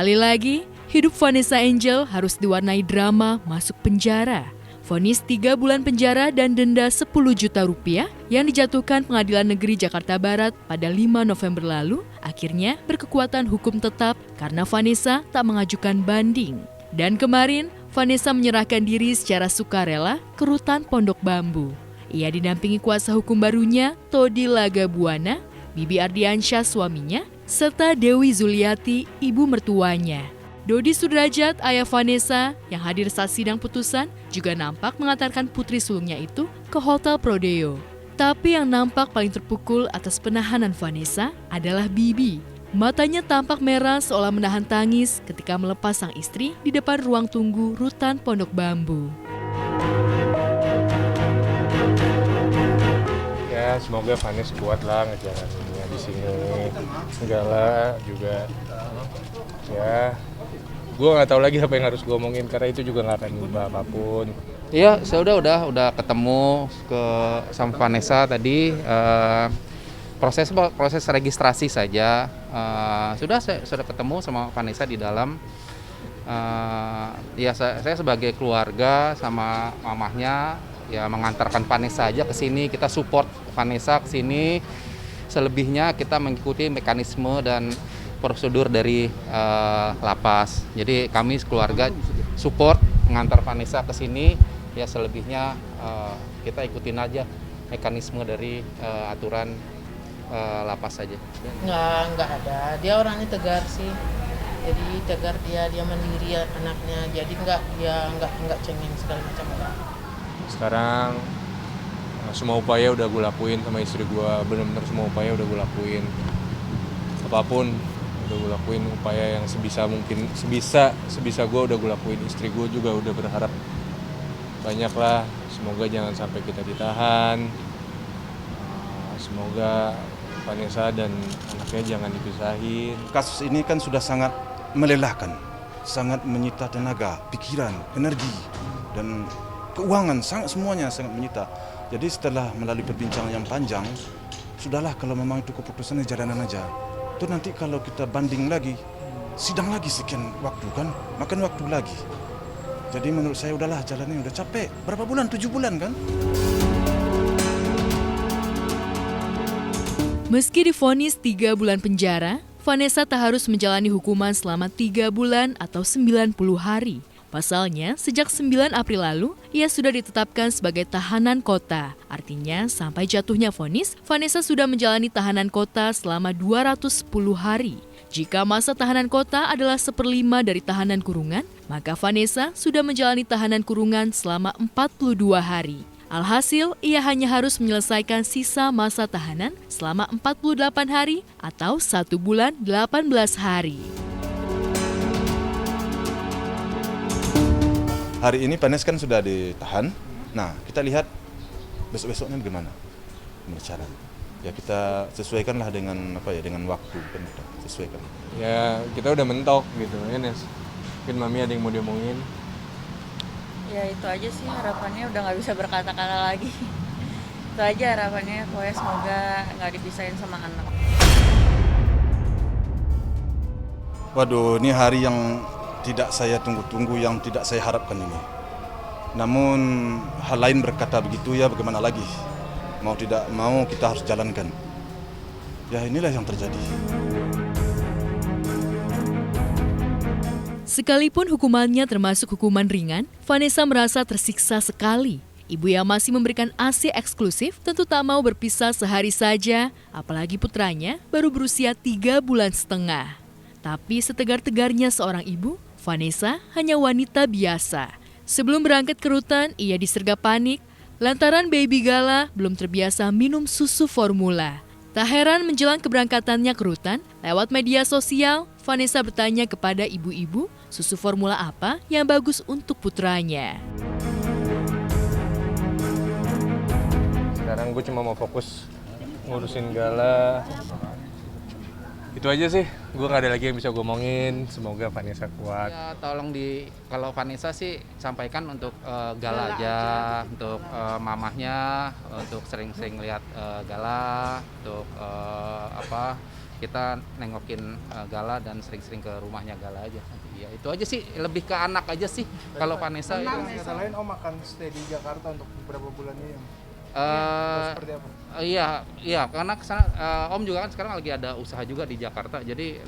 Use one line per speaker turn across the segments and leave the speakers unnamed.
Sekali lagi, hidup Vanessa Angel harus diwarnai drama masuk penjara. Vonis 3 bulan penjara dan denda 10 juta rupiah yang dijatuhkan Pengadilan Negeri Jakarta Barat pada 5 November lalu akhirnya berkekuatan hukum tetap karena Vanessa tak mengajukan banding. Dan kemarin, Vanessa menyerahkan diri secara sukarela ke rutan Pondok Bambu. Ia didampingi kuasa hukum barunya, Todi Lagabuana, Bibi Ardiansyah suaminya, serta Dewi Zuliati, ibu mertuanya. Dodi Sudrajat, ayah Vanessa, yang hadir saat sidang putusan, juga nampak mengantarkan putri sulungnya itu ke Hotel Prodeo. Tapi yang nampak paling terpukul atas penahanan Vanessa adalah Bibi. Matanya tampak merah seolah menahan tangis ketika melepas sang istri di depan ruang tunggu rutan Pondok Bambu.
Ya, semoga Vanessa kuat lah ngejalaninnya di sini. Segala juga, ya. Gue nggak tahu lagi apa yang harus gue omongin karena itu juga nggak akan mengubah apapun.
Iya, saya udah ketemu sama Vanessa tadi. Proses registrasi saja. Saya sudah ketemu sama Vanessa di dalam. Ya saya sebagai keluarga sama mamahnya ya mengantarkan Vanessa aja ke sini. Kita support Vanessa ke sini. Selebihnya kita mengikuti mekanisme dan prosedur dari lapas. Jadi kami keluarga support mengantar Vanessa ke sini. Ya selebihnya kita ikutin aja mekanisme dari aturan lapas saja.
Nggak ada. Dia orangnya tegar sih. Jadi tegar, dia mandiri anaknya. Jadi nggak cengeng segala macam.
Sekarang semua upaya udah gue lakuin sama istri gue, benar-benar semua upaya udah gue lakuin. Apapun udah gue lakuin, upaya yang sebisa mungkin, sebisa gue udah gue lakuin. Istri gue juga udah berharap banyak lah, semoga jangan sampai kita ditahan. Semoga Vanessa dan anaknya jangan dipisahin.
Kasus ini kan sudah sangat melelahkan, sangat menyita tenaga, pikiran, energi, dan keuangan, semuanya sangat menyita. Jadi setelah melalui perbincangan yang panjang, sudahlah kalau memang itu keputusannya jalanan aja. Itu nanti kalau kita banding lagi, sidang lagi sekian waktu kan, makan waktu lagi. Jadi menurut saya udahlah jalannya udah capek. Berapa bulan? 7 bulan kan?
Meski divonis 3 bulan penjara, Vanessa tak harus menjalani hukuman selama 3 bulan atau 90 hari. Pasalnya, sejak 9 April lalu, ia sudah ditetapkan sebagai tahanan kota. Artinya, sampai jatuhnya vonis, Vanessa sudah menjalani tahanan kota selama 210 hari. Jika masa tahanan kota adalah 1/5 dari tahanan kurungan, maka Vanessa sudah menjalani tahanan kurungan selama 42 hari. Alhasil, ia hanya harus menyelesaikan sisa masa tahanan selama 48 hari atau 1 bulan 18 hari.
Hari ini Vanessa kan sudah ditahan. Nah, kita lihat besok-besoknya bagaimana cara. Ya kita sesuaikanlah dengan dengan waktu kan kita sesuaikan.
Ya kita udah mentok gitu ya Nes. Mungkin Mami ada yang mau diomongin.
Ya itu aja sih harapannya, udah nggak bisa berkata-kata lagi. Itu aja harapannya, pokoknya semoga nggak dipisahin sama anak.
Waduh, ini hari yang tidak saya tunggu-tunggu, yang tidak saya harapkan ini. Namun hal lain berkata begitu, ya bagaimana lagi. Mau tidak mau kita harus jalankan. Ya inilah yang terjadi.
Sekalipun hukumannya termasuk hukuman ringan, Vanessa merasa tersiksa sekali. Ibu yang masih memberikan ASI eksklusif tentu tak mau berpisah sehari saja, apalagi putranya baru berusia 3,5 bulan. Tapi setegar-tegarnya seorang ibu, Vanessa hanya wanita biasa. Sebelum berangkat ke rutan, ia disergap panik lantaran baby Gala belum terbiasa minum susu formula. Tak heran menjelang keberangkatannya ke rutan, lewat media sosial, Vanessa bertanya kepada ibu-ibu susu formula apa yang bagus untuk putranya.
Sekarang gue cuma mau fokus ngurusin Gala. Itu aja sih, gue gak ada lagi yang bisa gue omongin. Semoga Vanessa kuat.
Ya tolong kalau Vanessa sih sampaikan untuk Gala aja, untuk mamahnya, untuk sering-sering lihat Gala, untuk kita nengokin Gala dan sering-sering ke rumahnya Gala aja. Ya itu aja sih, lebih ke anak aja sih kalau Vanessa.
Kata lain Om akan stay di Jakarta untuk beberapa bulan ini. Seperti apa?
Iya, karena kesana, Om juga kan sekarang lagi ada usaha juga di Jakarta, jadi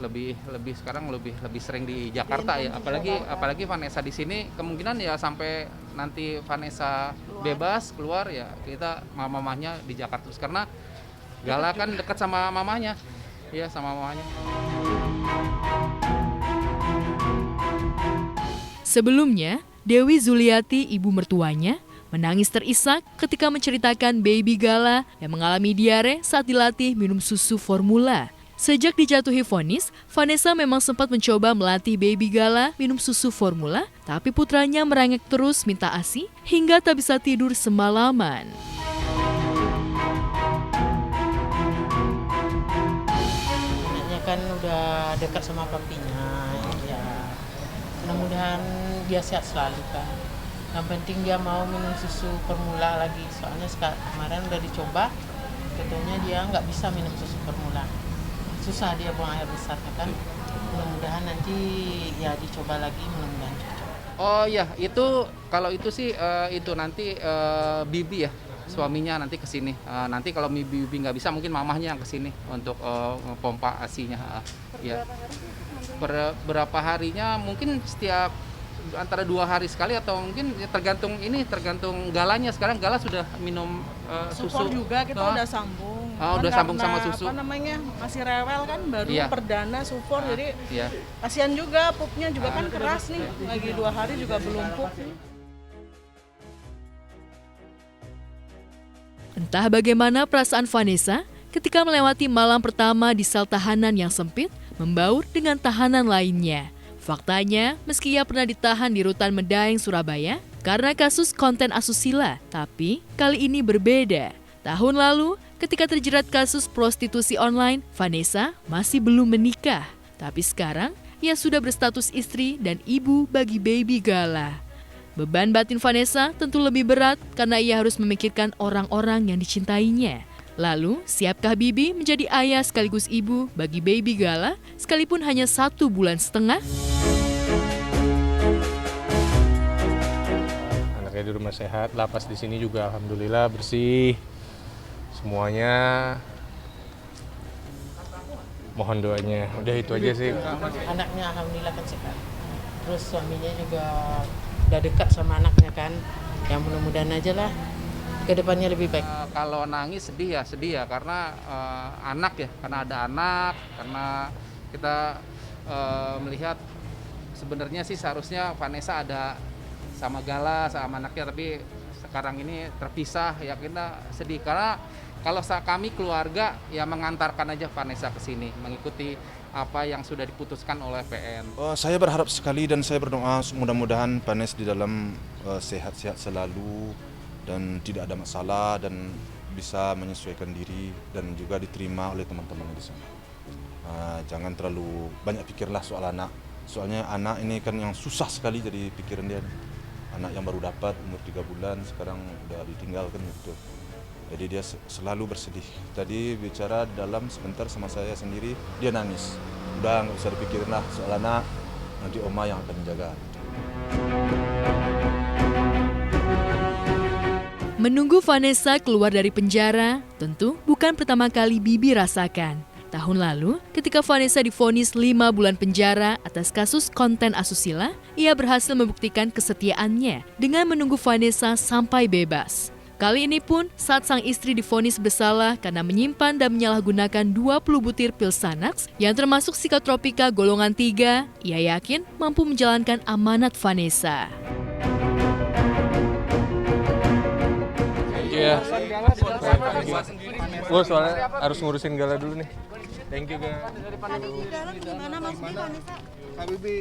sekarang lebih sering di Jakarta ya. Apalagi Vanessa di sini kemungkinan ya sampai nanti Vanessa bebas keluar ya kita mamahnya di Jakarta terus, karena Gala kan dekat sama mamanya. Iya, sama mamanya.
Sebelumnya, Dewi Zuliati, ibu mertuanya, menangis terisak ketika menceritakan baby Gala yang mengalami diare saat dilatih minum susu formula. Sejak dijatuhi vonis, Vanessa memang sempat mencoba melatih baby Gala minum susu formula, tapi putranya merengek terus minta ASI hingga tak bisa tidur semalaman.
Anaknya kan udah dekat sama papinya, ya mudah-mudahan dia sehat selalu kan. Yang penting dia mau minum susu formula lagi, soalnya kemarin udah dicoba, katanya dia nggak bisa minum susu formula. Susah dia buang air besarnya kan. Mudah-mudahan nanti ya dicoba lagi, mudah-mudahan cocok.
Oh iya, itu kalau itu sih itu nanti Bibi ya, suaminya nanti ke sini. Nanti kalau Bibi nggak bisa mungkin mamahnya yang ke sini untuk pompa ASI-nya. Ya. Berapa harinya mungkin setiap antara 2 hari sekali atau mungkin ya tergantung Galanya. Sekarang Gala sudah minum susu.
Support juga kita udah sambung.
Udah sambung sama susu.
Apa namanya? Masih rewel kan, baru
Iya.
perdana support, jadi
Iya.
kasihan juga pupnya juga kan keras nih. Lagi 2 hari juga belum pup nih.
Entah bagaimana perasaan Vanessa ketika melewati malam pertama di sel tahanan yang sempit, membaur dengan tahanan lainnya. Faktanya, meski ia pernah ditahan di Rutan Medaeng, Surabaya, karena kasus konten asusila, tapi kali ini berbeda. Tahun lalu, ketika terjerat kasus prostitusi online, Vanessa masih belum menikah. Tapi sekarang, ia sudah berstatus istri dan ibu bagi baby Gala. Beban batin Vanessa tentu lebih berat karena ia harus memikirkan orang-orang yang dicintainya. Lalu, siapkah Bibi menjadi ayah sekaligus ibu bagi baby Gala sekalipun hanya 1,5 bulan?
Anaknya di rumah sehat, lapas di sini juga alhamdulillah bersih. Semuanya mohon doanya. Udah itu aja sih.
Anaknya alhamdulillah kan sehat. Terus suaminya juga udah dekat sama anaknya kan. Ya mudah-mudahan aja lah kedepannya lebih baik.
Kalau nangis sedih ya karena anak ya, karena ada anak, karena kita melihat sebenarnya sih seharusnya Vanessa ada sama Gala sama anaknya, tapi sekarang ini terpisah ya, kita sedih karena kalau kami keluarga ya mengantarkan aja Vanessa ke sini mengikuti apa yang sudah diputuskan oleh PN.
Saya berharap sekali dan saya berdoa mudah-mudahan Vanessa di dalam sehat-sehat selalu dan tidak ada masalah dan bisa menyesuaikan diri dan juga diterima oleh teman-teman di sana. Jangan terlalu banyak pikirlah soal anak. Soalnya anak ini kan yang susah sekali jadi pikiran dia. Anak yang baru dapat umur 3 bulan sekarang udah ditinggalkan gitu. Jadi dia selalu bersedih. Tadi bicara dalam sebentar sama saya sendiri, dia nangis. Udah nggak usah dipikirin lah soal anak, nanti oma yang akan menjaga.
Menunggu Vanessa keluar dari penjara, tentu bukan pertama kali Bibi rasakan. Tahun lalu, ketika Vanessa divonis 5 bulan penjara atas kasus konten asusila, ia berhasil membuktikan kesetiaannya dengan menunggu Vanessa sampai bebas. Kali ini pun, saat sang istri divonis bersalah karena menyimpan dan menyalahgunakan 20 butir pil Xanax yang termasuk psikotropika golongan 3, ia yakin mampu menjalankan amanat Vanessa.
Iya. Gue soalnya harus ngurusin Gala dulu nih. Thank you, Gala.
Gimana maksudnya Vanessa?
Habibi.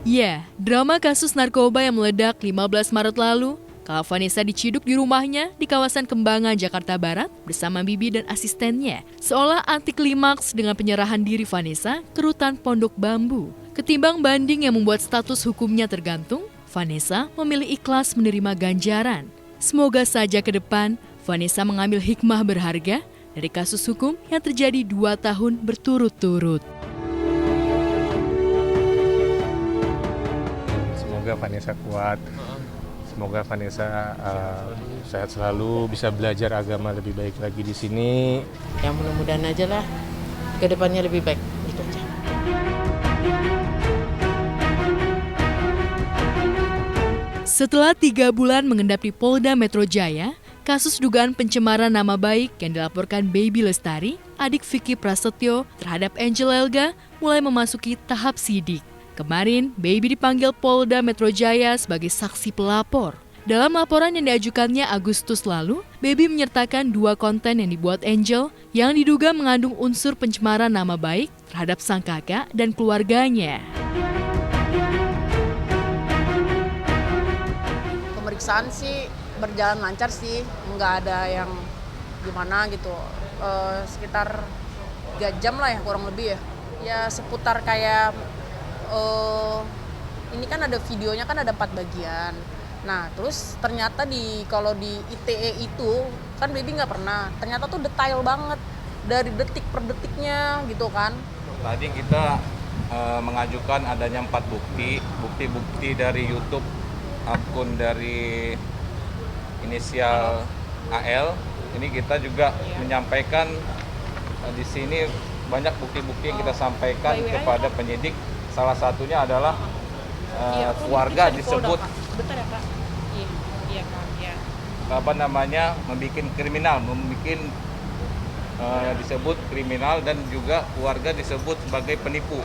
Ya, drama kasus narkoba yang meledak 15 Maret lalu, kala Vanessa diciduk di rumahnya di kawasan Kembangan, Jakarta Barat bersama Bibi dan asistennya, seolah anti klimaks dengan penyerahan diri Vanessa ke rutan Pondok Bambu. Ketimbang banding yang membuat status hukumnya tergantung, Vanessa memilih ikhlas menerima ganjaran. Semoga saja ke depan Vanessa mengambil hikmah berharga dari kasus hukum yang terjadi 2 tahun berturut-turut.
Semoga Vanessa kuat. Semoga Vanessa sehat selalu, bisa belajar agama lebih baik lagi di sini.
Yang mudah-mudahan aja lah ke depannya lebih baik. Itu aja.
Setelah 3 bulan mengendap di Polda Metro Jaya, kasus dugaan pencemaran nama baik yang dilaporkan Baby Lestari, adik Vicky Prasetyo terhadap Angel Elga mulai memasuki tahap sidik. Kemarin, Baby dipanggil Polda Metro Jaya sebagai saksi pelapor. Dalam laporan yang diajukannya Agustus lalu, Baby menyertakan 2 konten yang dibuat Angel yang diduga mengandung unsur pencemaran nama baik terhadap sang kakak dan keluarganya.
Pemeriksaan sih berjalan lancar sih, nggak ada yang gimana gitu. Sekitar 3 jam lah ya kurang lebih ya. Ya seputar kayak ini kan ada videonya kan ada 4 bagian. Nah terus ternyata kalau di ITE itu kan Baby nggak pernah. Ternyata tuh detail banget dari detik per detiknya gitu kan.
Tadi kita mengajukan adanya 4 bukti dari YouTube, akun dari inisial AL. Ini kita juga menyampaikan di sini banyak bukti-bukti yang kita sampaikan kepada penyidik. Salah satunya adalah keluarga disebut
Bentar ya Kak. Iya Kak. Iya.
Disebut kriminal dan juga keluarga disebut sebagai penipu.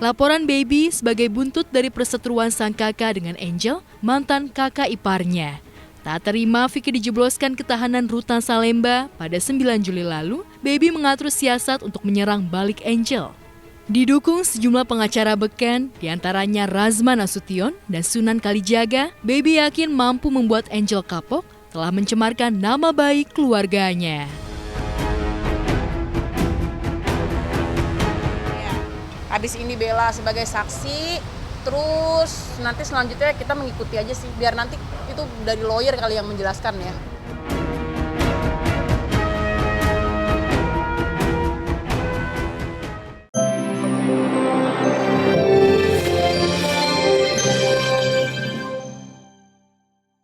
Laporan Baby sebagai buntut dari perseteruan sang kakak dengan Angel, mantan kakak iparnya. Tak terima Vicky dijebloskan ke tahanan Rutan Salemba pada 9 Juli lalu, Baby mengatur siasat untuk menyerang balik Angel. Didukung sejumlah pengacara beken, diantaranya Razman Nasution dan Sunan Kalijaga, Baby yakin mampu membuat Angel kapok telah mencemarkan nama baik keluarganya.
Habis ini Bella sebagai saksi, terus nanti selanjutnya kita mengikuti aja sih, biar nanti itu dari lawyer kali yang menjelaskan ya.